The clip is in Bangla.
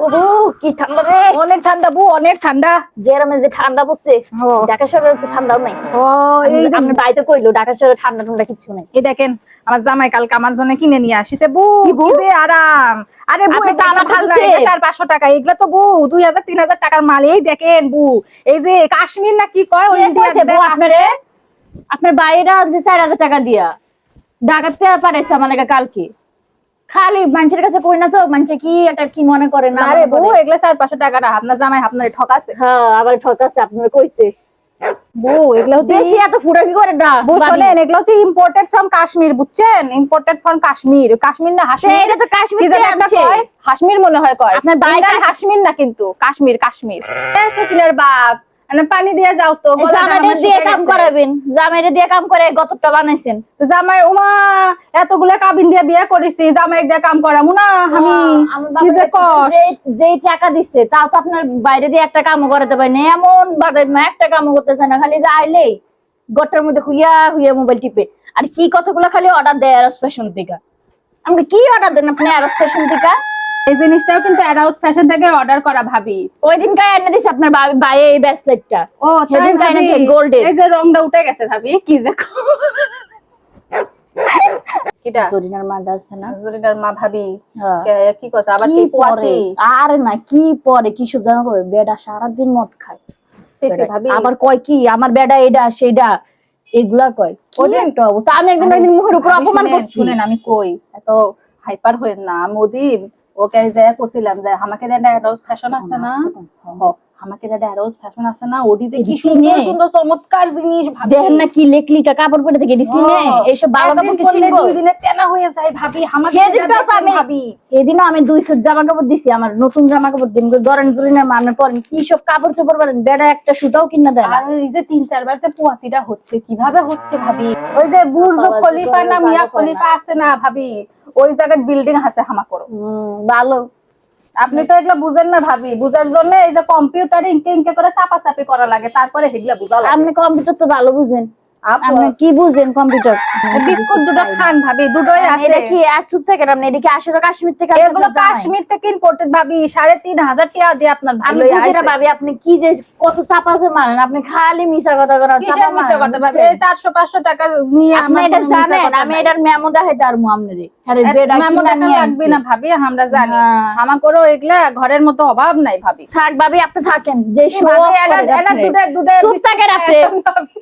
ওহো কি ঠান্ডা রে, অনেক ঠান্ডা বউ, অনেক ঠান্ডা। গরমে যে ঠান্ডা পড়ছে, ঢাকা শহরে তো ঠান্ডাও নাই। ও এই যে আপনার বাড়িতে কইলো ঢাকা শহরে ঠান্ডা ঠান্ডা কিছু নাই। এই দেখেন আমার জামাই কালকে আমার জন্য কিনে নিয়ে আসিছে বউ, কি যে আরাম। আরে বউ আপনি এটা তো আমার আমার ভাল না, কাছে- এটা 400-500 টাকা, এগুলা তো বউ 2000-3000 টাকার মাল। এই দেখেন বউ, এই যে কাশ্মীর না কি কয় ওই কে ইন্ডিয়ার কইছে বউ ব্যাগ আপনারে? আছে। আপনার বাইরা যে 4000 টাকা দিয়া ঢাকাতে পাঠাইছে আমার লাগা কালকে। খালি মানুষের কাছে কই না তো, মানুষে কি এটা কি মনে করে না আরে মনে বউ করে। এগুলা 400-500 টাকা আপনার জামাই আপনার ঠকাছে। হ্যাঁ আবার ঠকাছে আপনার কইছে। বউ এগুলা হচ্ছে বেশি এত ফুটা কি করে না বউ বাড়ি। শোনেন, এগুলো হচ্ছে ইম্পোর্টেড ফ্রম কাশ্মীর, বুঝছেন? Imported from Kashmir. কাশ্মীর না হাসমির, এটা তো কাশ্মীর কি যেন থেকে একটা আনছে। কয়, হাসমির মনে হয় কয়। আপনার ভাই ইন্ডিয়ান হাসমির না কিন্তু, কাশ্মীর কাশ্মীর। সকিনার বাপ না, পানি দিয়ে যাও তো, গলাটা আমার জামাইরে দিয়ে শুকিয়ে কাম গেছে। করাবেন, জামাইরে দিয়ে কাম করে গতটা বানাইছেন। জামাই ওমা এতগুলা কাবিন দিয়ে বিয়ে করেছি, জামাই দিয়ে কাম করামু না আমি? আমার কি যে বাবা কস। যেই টাকা দিচ্ছে তাও তো আপনার বাইরে দিয়ে একটা কামও করাতে পারেনি, এমন বাদে একটা কামও করতেছে না, খালি যে আইলেই গটার মধ্যে হুইয়া হুইয়া মোবাইল টিপে। আর কি কতগুলো খালি অর্ডার দেয় এরো স্পেশাল থেকে। আমাকে কি অর্ডার দেন আপনি এরো স্পেশাল থেকে? এই জিনিসটাও কিন্তু অ্যারাউস ফ্যাশন থেকে অর্ডার করা ভাবি। ওই দিন কায় এনে দিছে আপনার ভাই এই ব্রেসলেটটা। ও তাই সেদিন কায় ভাবি? এনেছে গোল্ডের। এই যে রংটা উঠে গেছে ভাবি, কি যে কিটা জরিনার মা আছে না, জরিনার মা ভাবি হ্যাঁ। কি কইছ আবার কি কি পরে পোয়াতি? আর না কি পরে কি সব জামা পরে, বেডা সারাদিন মদ খায়। সে ভাবি আবার কয় কি আমার বেডা এটা সেটা এগুলা কয়। কি ওদিন- একটা অবস্থা। আমি একদিন মুখের উপর ভাবি অপমান শুনেন, করছি। শুনেন আমি কই, এত হাইপার হইেন না। আমি ওদিন ওকে যে কইছিলাম যে আমাকে যেটা রোজ ফ্যাশন আছে না, আমাকে যেটা রোজ ফ্যাশন আছে না, ওডি যে কি সিনে। সুন্দর সুন্দর চমৎকার জিনিস ভাবি। দেখেন না কি লেকলিকা কাপড় পরে থেকে দিছি নে, এইসব ভালো কাপড় কি পরলে সিনবো? 2 দিনে তেনা হয়ে যায় ভাবি। আমাকে সেদিনটাও তো আমি ভাবি সেদিনও আমি 2 সেট জামা কাপড় দিছি, আমার নতুন জামা কাপড় দিন ধরেন জুলিনের মানের পরেন কি সব কাপড় চোপড় পরেন, বেড়া একটা সুতাও কিনা দেয় না। আর এই যে 3-4 বার যে পোয়াতিটা হচ্ছে, কিভাবে হচ্ছে ভাবি? ওই যে বুর্জ খলিফা না মিয়া খলিফা আছে না ভাবি, ওই জায়গায় বিল্ডিং আছে হামাকড়ো। ভালো। আপনি তো এগুলো বুঝেন না ভাবি, বুঝার জন্য এই যে কম্পিউটারে ইনকে ইনকে করে চাপাচাপি করা লাগে, তারপরে এগুলা বুঝা লাগে। আপনি কম্পিউটার তো ভালো বুঝেন, আপু, আপনি কি বুঝেন কম্পিউটার? বিস্কুট দুটো খান ভাবি, দুটোই আছে। এটা কি এক চুপ থেকে আপনি এদিকে আসলে কাশ্মীর থেকে আনছেন এগুলো আপনার জামাই? কাশ্মীর থেকে ইম্পোর্টেড ভাবি, 3500 টাকা দিয়ে আপনার আমি ভালোই বুঝি না আছে। ভাবি, আপনি কি যে কত চাপা আছে মানেন, আপনি খালি মিছা কথা করেন। কিসের মিছে কথা ভাবি? এই 400-500 টাকা নিয়ে আপনি আমার এটা কোনো মিছে জানেন কথা আমি নাই। এটার মেমো দেখাইতে পারবো আপনারে। আরে বেডা মেমো কিনা দেখা নিয়ে লাগবে আইছে। না ভাবি, আমরা জানি। হ্যাঁ। আমাকেও এগুলা ঘরের মতো অভাব নাই ভাবি। থাক ভাবি আপনি থাকেন, যে শো ভাবি, অফ এরা করেন আপনি। দুটো চুপ থাকেন আপনি। ভাবি